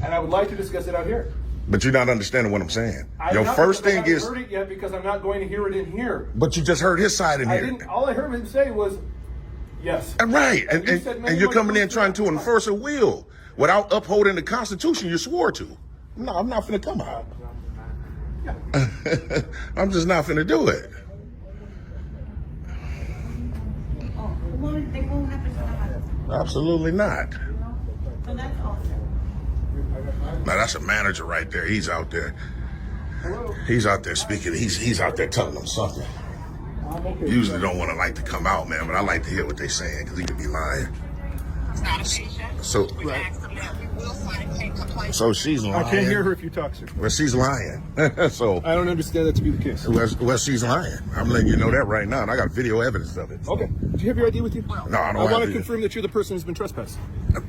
And I would like to discuss it out here. But you're not understanding what I'm saying. Your first thing is... I haven't heard it yet because I'm not going to hear it in here. But you just heard his side in here. All I heard him say was, yes. Right. And you're coming in trying to enforce a will without upholding the Constitution you swore to. No, I'm not finna come out. I'm just not finna do it. Absolutely not. So that's all. Now that's a manager right there. He's out there. He's out there speaking. He's out there telling them something. Usually don't want to like to come out, man, but I like to hear what they're saying because he could be lying. So, so she's lying. I can't hear her if you talk, sir. Well, she's lying. So I don't understand that to be the case. Well, she's lying. I'm letting you know that right now, and I got video evidence of it. Okay. Do you have your ID with you? No, I don't. I want to confirm that you're the person who's been trespassed.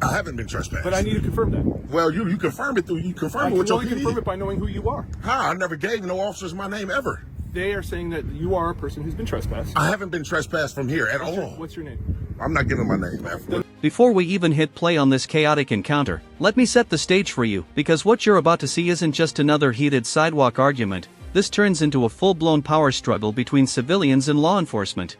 I haven't been trespassed. But I need to confirm that. Well, you confirm it with your PD. Confirm it by knowing who you are. Huh? I never gave no officers my name ever. They are saying that you are a person who's been trespassed. I haven't been trespassed from here at all. What's your name? I'm not giving my name after. Before we even hit play on this chaotic encounter, let me set the stage for you, because what you're about to see isn't just another heated sidewalk argument. This turns into a full-blown power struggle between civilians and law enforcement.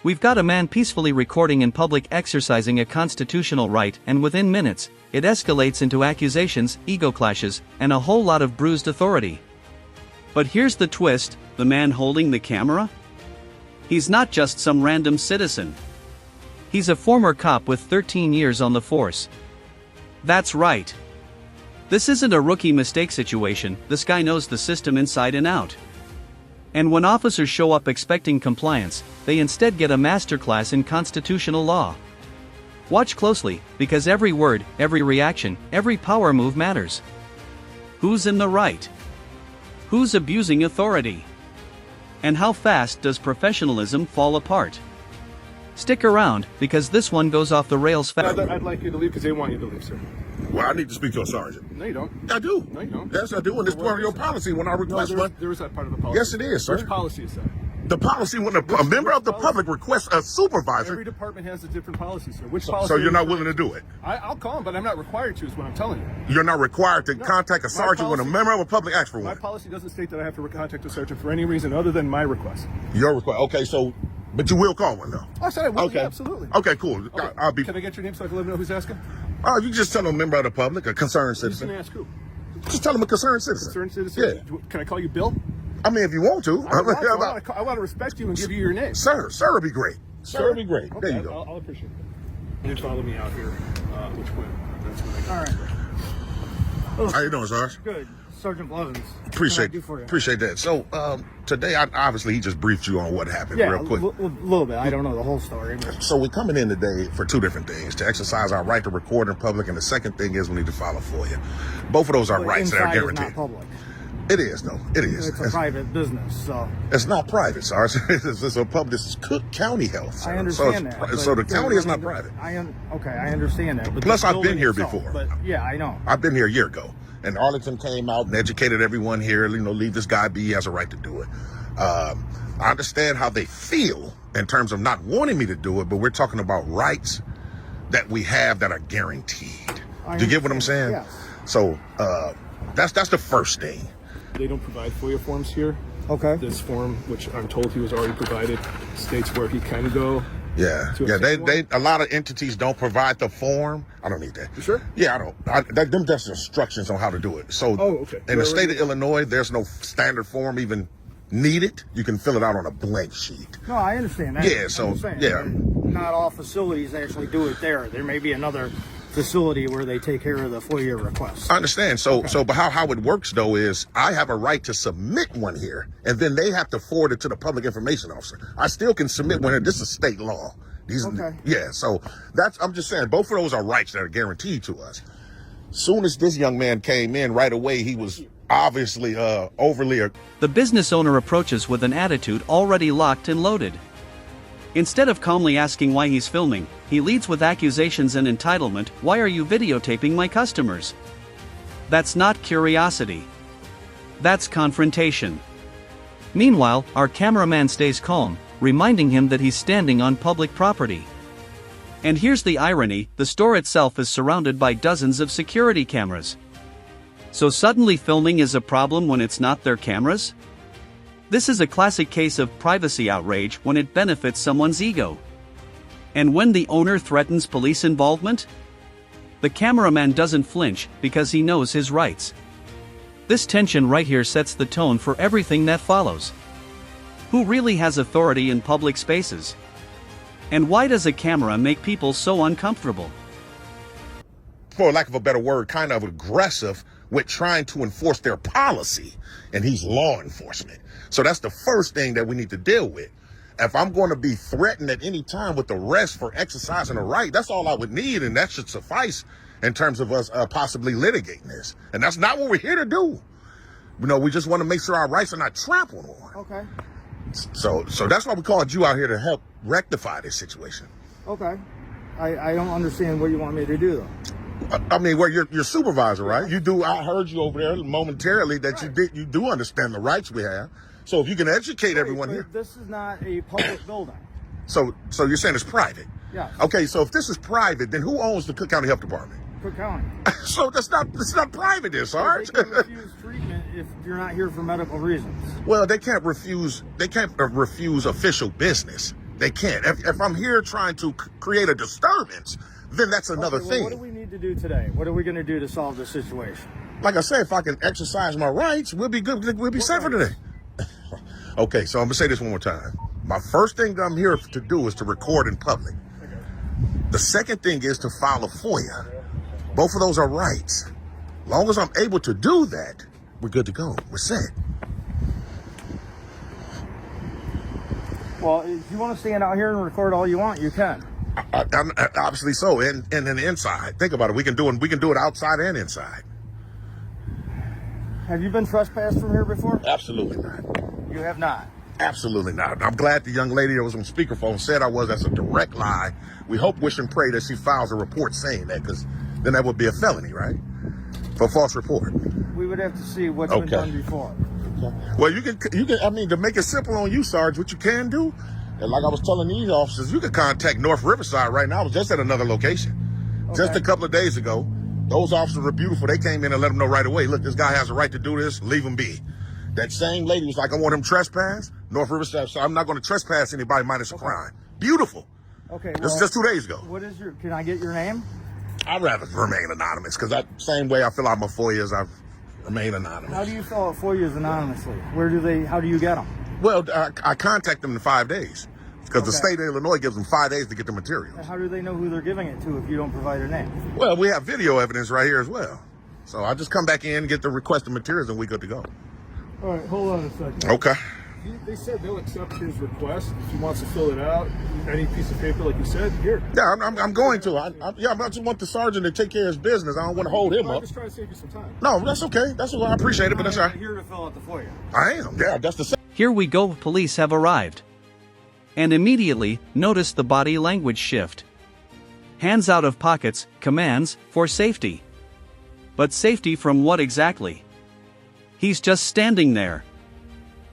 We've got a man peacefully recording in public exercising a constitutional right, and within minutes, it escalates into accusations, ego clashes, and a whole lot of bruised authority. But here's the twist: the man holding the camera? He's not just some random citizen. He's a former cop with 13 years on the force. That's right. This isn't a rookie mistake situation. This guy knows the system inside and out. And when officers show up expecting compliance, they instead get a masterclass in constitutional law. Watch closely, because every word, every reaction, every power move matters. Who's in the right? Who's abusing authority? And how fast does professionalism fall apart? Stick around, because this one goes off the rails fast. I'd like you to leave because they want you to leave, sir. Well, I need to speak to a sergeant. No, you don't. I do. No, you don't. Yes, I do, and it's part of your policy when I request one. There is that part of the policy. Yes, it is, sir. Which policy is that? The policy when a member of the public requests a supervisor. Every department has a different policy, sir. Which policy? So you're not willing to do it? I'll call him, but I'm not required to, is what I'm telling you. You're not required to contact a sergeant when a member of the public asks for My one? policy doesn't state that I have to contact a sergeant for any reason other than my request. Your request. Okay, so, but you will call one, though? I said I will, Okay. yeah, absolutely. Okay, cool. Okay. I'll be... Can I get your name so I can let me know who's asking? Oh, you just tell them a member of the public, a concerned Who's citizen. going to ask who? Just tell them a concerned citizen. Concerned citizen? Yeah. Can I call you Bill? I mean, if you want to. I want to respect you and give you your name. Sir would be great. Sir would be great. Okay, There you go. I'll appreciate it. You follow me out here, which way? That's what I got. All right. How you doing, Sarge? Good. Sergeant Blevins. Appreciate that. So today, obviously, he just briefed you on what happened real quick. A little bit. I don't know the whole story. But... So we're coming in today for two different things: to exercise our right to record in public, and the second thing is we need to file a FOIA. Both of those are rights that are guaranteed. Is not public. It is, though. It is. It's a private business, so. It's not private, Sarge. It's a public. This is Cook County Health. Sir. I understand that. So the county is not private. Okay, I understand that. But Plus, the I've been here itself, before. But yeah, I know. I've been here a year ago, and Arlington came out and educated everyone here. Leave this guy be. He has a right to do it. I understand how they feel in terms of not wanting me to do it, but we're talking about rights that we have that are guaranteed. Do you get what I'm saying? Yes. So that's the first thing. They don't provide FOIA forms here. Okay. This form, which I'm told he was already provided, states where he can go. Yeah. They a lot of entities don't provide the form. I don't need that. You sure? Yeah, I don't. That's instructions on how to do it. So okay. In the state of Illinois, there's no standard form even needed. You can fill it out on a blank sheet. No, I understand that. Yeah, so, yeah. Not all facilities actually do it there. There may be another facility where they take care of the FOIA requests. I understand. But how it works though is I have a right to submit one here, and then they have to forward it to the public information officer. I still can submit one here. This is state law. Yeah. So I'm just saying both of those are rights that are guaranteed to us. Soon as this young man came in, right away he was obviously overly. The business owner approaches with an attitude already locked and loaded. Instead of calmly asking why he's filming, he leads with accusations and entitlement. Why are you videotaping my customers? That's not curiosity. That's confrontation. Meanwhile, our cameraman stays calm, reminding him that he's standing on public property. And here's the irony, the store itself is surrounded by dozens of security cameras. So suddenly filming is a problem when it's not their cameras? This is a classic case of privacy outrage when it benefits someone's ego. And when the owner threatens police involvement? The cameraman doesn't flinch because he knows his rights. This tension right here sets the tone for everything that follows. Who really has authority in public spaces? And why does a camera make people so uncomfortable? For lack of a better word, kind of aggressive with trying to enforce their policy. And he's law enforcement. So that's the first thing that we need to deal with. If I'm going to be threatened at any time with arrest for exercising a right, that's all I would need, and that should suffice in terms of us possibly litigating this. And that's not what we're here to do. You know, we just want to make sure our rights are not trampled on. Okay. So that's why we called you out here to help rectify this situation. Okay. I don't understand what you want me to do, though. I mean, well, you're supervisor, right? You do. I heard you over there momentarily that you do understand the rights we have. So if you can educate everyone here. This is not a public building. So you're saying it's private? Yes. Okay, so if this is private, then who owns the Cook County Health Department? Cook County. So it's not private, then, Sarge. They can refuse treatment if you're not here for medical reasons. Well, they can't refuse. They can't refuse official business. They can't. If I'm here trying to create a disturbance, then that's another thing. What do we need to do today? What are we going to do to solve this situation? Like I said, if I can exercise my rights, we'll be good. We'll be safer today. Okay, so I'm gonna say this one more time. My first thing I'm here to do is to record in public. The second thing is to file a FOIA. Both of those are rights. As long as I'm able to do that, we're good to go. We're set. Well, if you want to stand out here and record all you want, you can. I'm obviously so, and then the inside. Think about it. We can do it outside and inside. Have you been trespassed from here before? Absolutely not. You have not. Absolutely not. I'm glad the young lady that was on speakerphone said I was. That's a direct lie. We hope, wish, and pray that she files a report saying that, because then that would be a felony, right? For false report. We would have to see what's been done before. Well, you can. I mean, to make it simple on you, Sarge, what you can do, and like I was telling these officers, you can contact North Riverside right now. I was just at another location, just a couple of days ago. Those officers were beautiful. They came in and let them know right away. Look, this guy has a right to do this. Leave him be. That same lady was like, I want him trespass. North Riverside, so I'm not going to trespass anybody minus a crime. Beautiful. Okay. This is just 2 days ago. What is can I get your name? I'd rather remain anonymous, because that same way I fill out my FOIAs, I remain anonymous. How do you fill out FOIAs anonymously? How do you get them? Well, I contact them in 5 days, because the state of Illinois gives them 5 days to get the materials. And how do they know who they're giving it to if you don't provide a name? Well, we have video evidence right here as well. So I just come back in, get the requested materials, and we good to go. All right, hold on a second. Okay. They said they'll accept his request if he wants to fill it out. Any piece of paper, like you said, here. Yeah, I'm going to. I just want the sergeant to take care of his business. I don't want to hold him I'm up. just trying to save you some time. No, that's okay. That's what I appreciate it, but that's all I'm right. here to fill out the FOIA. I am. Yeah, that's the same. Here we go, police have arrived. And immediately, notice the body language shift. Hands out of pockets, commands, for safety. But safety from what exactly? He's just standing there.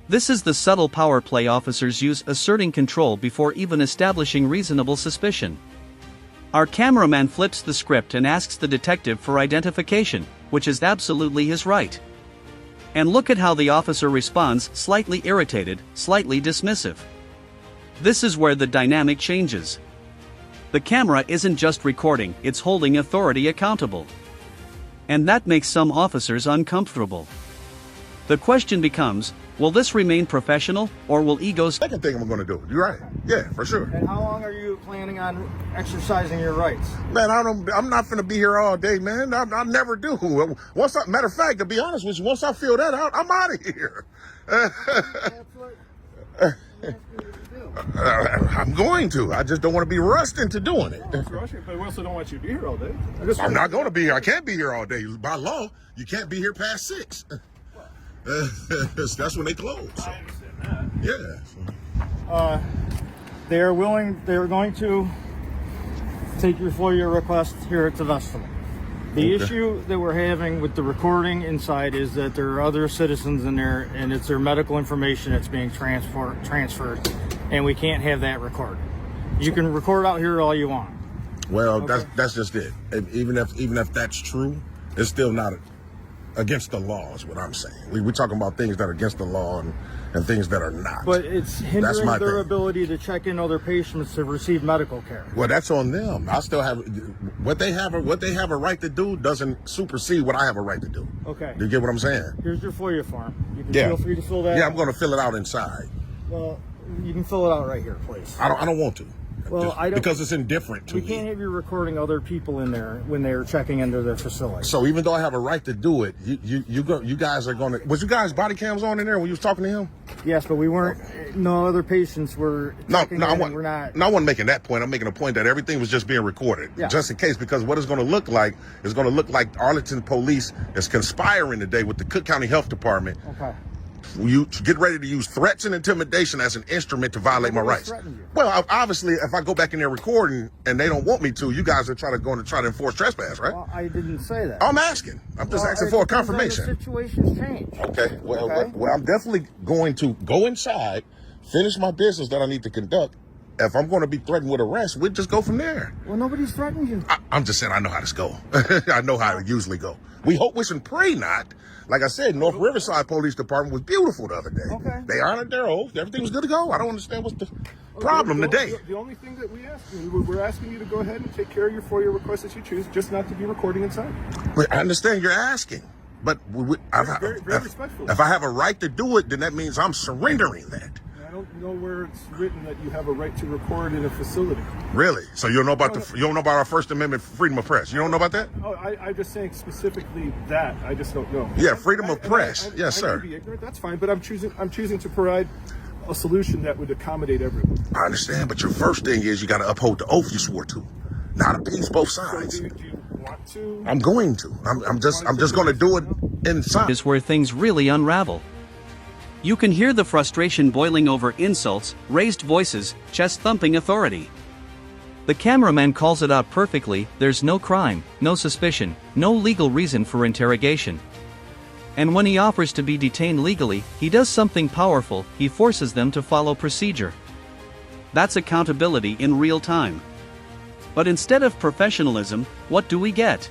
This is the subtle power play officers use, asserting control before even establishing reasonable suspicion. Our cameraman flips the script and asks the detective for identification, which is absolutely his right. And look at how the officer responds, slightly irritated, slightly dismissive. This is where the dynamic changes. The camera isn't just recording, it's holding authority accountable. And that makes some officers uncomfortable. The question becomes, will this remain professional, or will egos... Second thing I'm going to do. You're right. Yeah, for sure. And how long are you planning on exercising your rights? Man, I'm not going to be here all day, man. I never do. Matter of fact, to be honest with you, once I feel that out, I'm out of here. That's what I'm asking you to do. I'm going to. I just don't want to be rushed into doing it. It's rushing, but we also don't want you to be here all day. I'm not going to be here. I can't be here all day. By law, you can't be here past 6. That's when they close. I understand that. Yeah. They're going to take your FOIA request here at the festival. The issue that we're having with the recording inside is that there are other citizens in there, and it's their medical information that's being transferred, and we can't have that recorded. You can record out here all you want. Well, Okay. that's just it. And even if that's true, it's still not against the law, is what I'm saying. We're talking about things that are against the law and things that are not. But it's That's hindering my their thing. ability to check in other patients to receive medical care. Well, that's on them. I still have what they have a right to do doesn't supersede what I have a right to do. Okay. Do you get what I'm saying? Here's your FOIA form. You can Yeah. feel free to fill that Yeah, out. I'm going to fill it out inside. Well, you can fill it out right here, please. I don't want to. Well, Just I don't- because it's indifferent to We me. can't have you recording other people in there when they're checking into their facility. So even though I have a right to do it, you guys are going to. Was you guys body cams on in there when you was talking to him? Yes, but we weren't. No other patients were. No, checking no, in, we're not. No, I wasn't making that point. I'm making a point that everything was just being recorded, Yeah. just in case. Because what it's going to look like is going to look like Arlington Police is conspiring today with the Cook County Health Department. Okay. You get ready to use threats and intimidation as an instrument to violate my Nobody's rights. threatened you. Well, obviously, if I go back in there recording and they don't want me to, you guys are try to enforce trespass, right? Well, I didn't say that. I'm asking. I'm just Well, asking it for a depends on confirmation. The situation's changed. Okay. Well, Okay. well, I'm definitely going to go inside, finish my business that I need to conduct. If I'm going to be threatened with arrest, we'll just go from there. Well, nobody's threatened you. I'm just saying I know how this go. I know how it usually go. We hope, wish, and pray not. Like I said, North Riverside Police Department was beautiful the other day. Okay. They honored their oath. Everything was good to go. I don't understand what's the problem today. The only thing that we're asking you to go ahead and take care of your FOIA requests that you choose, just not to be recording inside. Wait, I understand you're asking, but Very respectful. if I have a right to do it, then that means I'm surrendering that. I don't know where it's written that you have a right to record in a facility. Really? So you don't know about you don't know about our First Amendment freedom of press? You don't know about that? Oh, I'm just saying specifically that. I just don't know. Yeah, freedom of press. I Yes, sir. may be ignorant, that's fine, but I'm choosing to provide a solution that would accommodate everyone. I understand, but your first thing is you got to uphold the oath you swore to, not appease both So sides. do you want to? I'm going to. I'm just going to do it inside. Is where things really unravel. You can hear the frustration boiling over insults, raised voices, chest-thumping authority. The cameraman calls it out perfectly: there's no crime, no suspicion, no legal reason for interrogation. And when he offers to be detained legally, he does something powerful: he forces them to follow procedure. That's accountability in real time. But instead of professionalism, what do we get?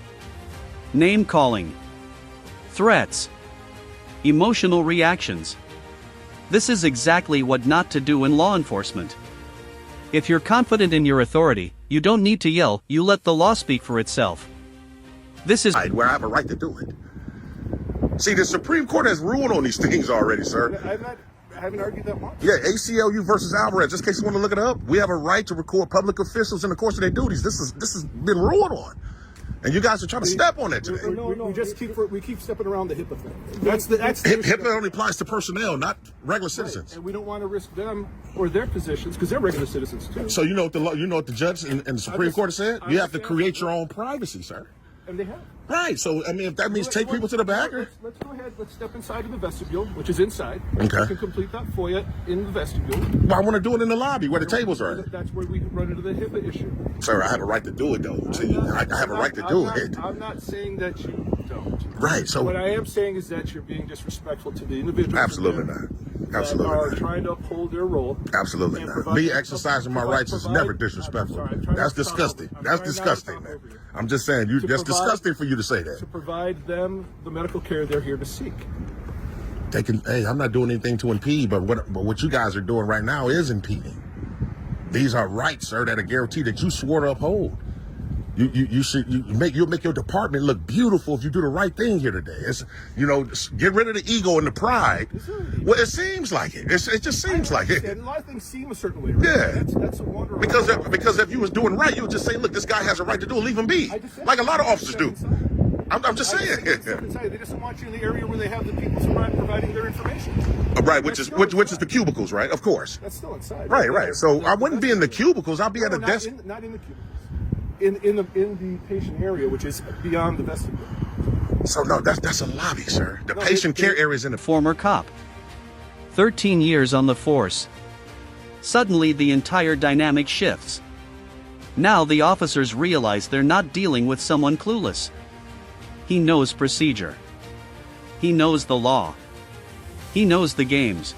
Name-calling, threats, emotional reactions. This is exactly what not to do in law enforcement. If you're confident in your authority, you don't need to yell, you let the law speak for itself. This is Where I have a right to do it. See, the Supreme Court has ruled on these things already, sir. I haven't argued that once. Yeah, ACLU versus Alvarez. Just in case you want to look it up, we have a right to record public officials in the course of their duties. This has been ruled on, and you guys are trying to step on that today. We keep stepping around the HIPAA thing. That's the issue. HIPAA only applies to personnel, not regular citizens. And we don't want to risk them or their positions because they're regular citizens too. So you know what the judge and the Supreme Court has said? I You have to understand. create your own privacy, sir. And they have. Right. So I mean, if that means take people to the back, or Let's go ahead. Let's step inside of the vestibule, which is inside. Okay. We can complete that FOIA in the vestibule. well, I want to do it in the lobby where the tables are. That's where we run into the HIPAA issue. Sir, I have a right to do it though. See, I have a right to do it. I'm not saying that you don't. Right. So What I am saying is that you're being disrespectful to the individuals. absolutely that not. Absolutely are not. trying to uphold their role. Absolutely and not. provide- Me exercising my rights is provide- never disrespectful. I'm sorry, I'm trying That's not to talk disgusting. over you. I'm That's trying not to disgusting, talk man. over you. I'm just saying, To that's provide- disgusting for you to say that. To provide them the medical care they're here to seek. They can. Hey, I'm not doing anything to impede, but what you guys are doing right now is impeding. These are rights, sir, that are guaranteed that you swore to uphold. You'll make your department look beautiful if you do the right thing here today. It's get rid of the ego and the pride. Well, it seems like it. It just seems like it. And a lot of things seem a certain way. Right? Yeah. That's a wonder. Because if you was doing right, you would just say, look, this guy has a right to do it, leave him be. I just said- Like a lot of officers do. Step inside. I'm just I just said step saying. inside. They just don't want you in the area where they have the people providing their information. Right, which is the cubicles, right? Of course. That's still inside. Right. So I wouldn't be in the cubicles. I'll be at a not desk. not in the cubicles. In the patient area, which is beyond the vestibule. So no, that's a lobby, sir. The patient care area is in the. former cop. 13 years on the force. Suddenly the entire dynamic shifts. Now the officers realize they're not dealing with someone clueless. He knows procedure. He knows the law. He knows the games.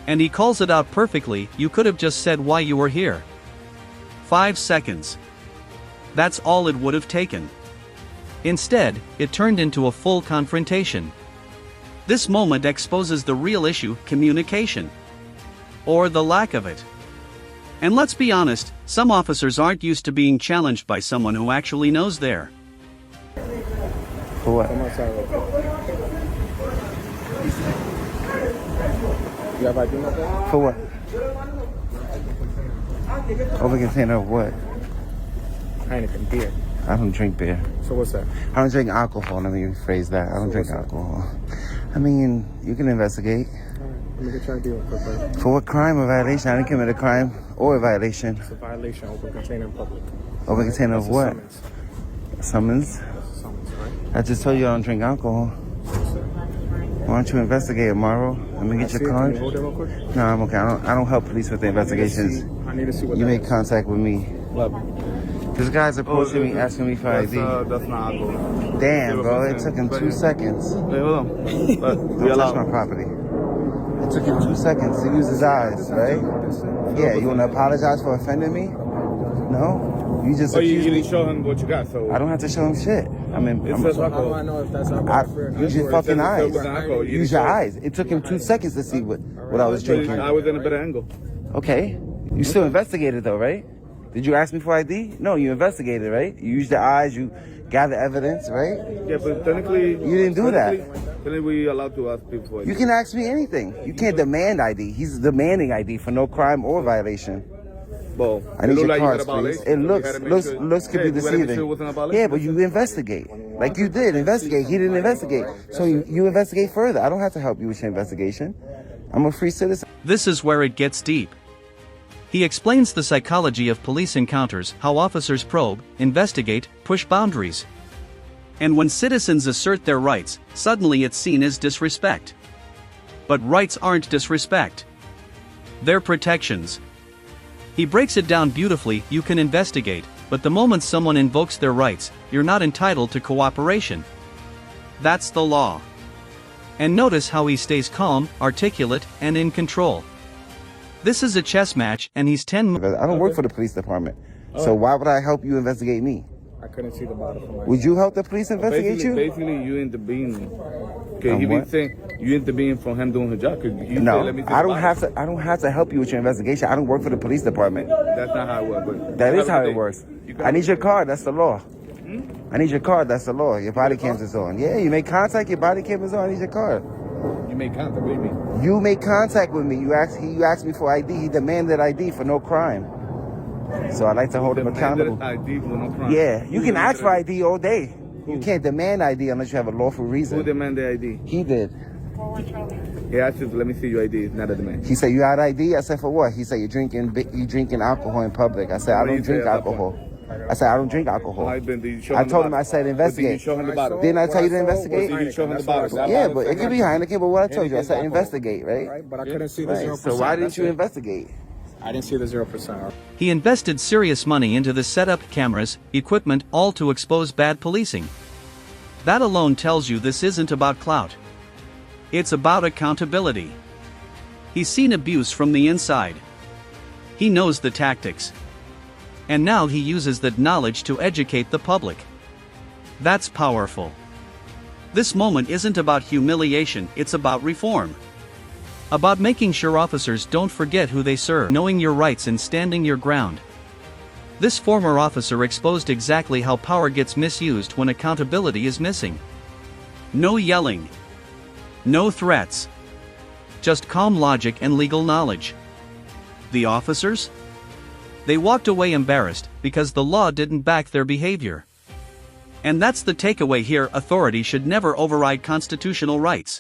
And he calls it out perfectly. You could have just said why you were here. 5 seconds. That's all it would have taken. Instead, it turned into a full confrontation. This moment exposes the real issue: communication. Or the lack of it. And let's be honest, some officers aren't used to being challenged by someone who actually knows their. For what? Come outside real quick. You have ID number? For what? Over container of what? Heineken beer. I don't drink beer. So what's that? I don't drink alcohol. Let me rephrase that. I don't drink alcohol. I mean, you can investigate. Let me get your ID real quick, right? For what crime or violation? I didn't commit a crime or a violation. It's a violation, open container in public. Over container of That's a what? Summons. Summons? That's a summons, right? I just told you I don't drink alcohol. Why don't you investigate it, Morrow? Let me get your Can card. you hold it real quick? No, I'm okay. I don't help police with the investigations. I need to see what You that make is. contact with me. What? This guy's approaching me, asking me for ID. That's not alcohol. Damn, bro, it took him 2 seconds. Wait, hold on. But Don't touch my property. It took him 2 seconds to use his eyes, right? Yeah, you want to apologize for offending me? No? You just accused me. didn't show him what you got, so. I don't have to show him shit. I mean, It says How do alcohol. I know if that's alcohol? use your fucking eyes. Alcohol. You Use didn't your show- eyes. It took him 2 seconds to see what I was drinking. I was in a better angle. Okay. You still investigated though, right? Did you ask me for ID? No, you investigated, right? You used your eyes, you gather evidence, right? Yeah, but technically. You didn't do that. Technically, we allowed to ask people for it. You can ask me anything. You can't demand ID. He's demanding ID for no crime or violation. Well, I need it looked your like you cards, had a please. violation, It so we looks had to make looks sure- looks could Yeah, be we had to make deceiving. sure it wasn't a violation. Yeah, but you investigate. Like you did investigate. He didn't investigate. So you investigate further. I don't have to help you with your investigation. I'm a free citizen. This is where it gets deep. He explains the psychology of police encounters, how officers probe, investigate, push boundaries. And when citizens assert their rights, suddenly it's seen as disrespect. But rights aren't disrespect. They're protections. He breaks it down beautifully: you can investigate, but the moment someone invokes their rights, you're not entitled to cooperation. That's the law. And notice how he stays calm, articulate, and in control. This is a chess match, and he's 10. I don't work for the police department. So why would I help you investigate me? I couldn't see the bottle from my Would you help the police investigate you? Basically, you intervene. Okay, On he been what? saying you intervene from him doing his job. 'Cause he No, said, "Let me see I the don't bottle." have to. I don't have to help you with your investigation. I don't work for the police department. That's not how it works. But That is have a how good it day. works. You can I have need a your good card. That's the law. I need your card. That's the law. Your body cam is on. Yeah, you make contact. Your body cam is on. I need your card. day. You make contact. What do you mean? You make contact with me. You asked me for ID. He demanded ID for no crime. So I like to hold him Demanded accountable. ID for no crime. Yeah, you Who can ask demanded for it? ID all day. You can't demand ID unless you have a lawful Who reason. demanded ID? He did. Yeah, I said, let me see your ID. It's not a demand. He said, you had ID? I said, for what? He said, you drinking alcohol in public. I said, I What did don't you say drink at that alcohol. I said, I don't drink alcohol. Did you show I him the told him, bottle? I said, But Did you investigate. show him the bottle? Didn't I tell you to investigate? Did you show him the bottle? Yeah, but it could be Heineken, but what I told you, I said investigate, right? Right, but I couldn't see the Right. 0%. So why didn't That's you it. investigate? I didn't see the 0%. He invested serious money into the setup, cameras, equipment, all to expose bad policing. That alone tells you this isn't about clout. It's about accountability. He's seen abuse from the inside. He knows the tactics. And now he uses that knowledge to educate the public. That's powerful. This moment isn't about humiliation, it's about reform. About making sure officers don't forget who they serve, knowing your rights and standing your ground. This former officer exposed exactly how power gets misused when accountability is missing. No yelling. No threats. Just calm logic and legal knowledge. The officers? They walked away embarrassed because the law didn't back their behavior. And that's the takeaway here: authority should never override constitutional rights.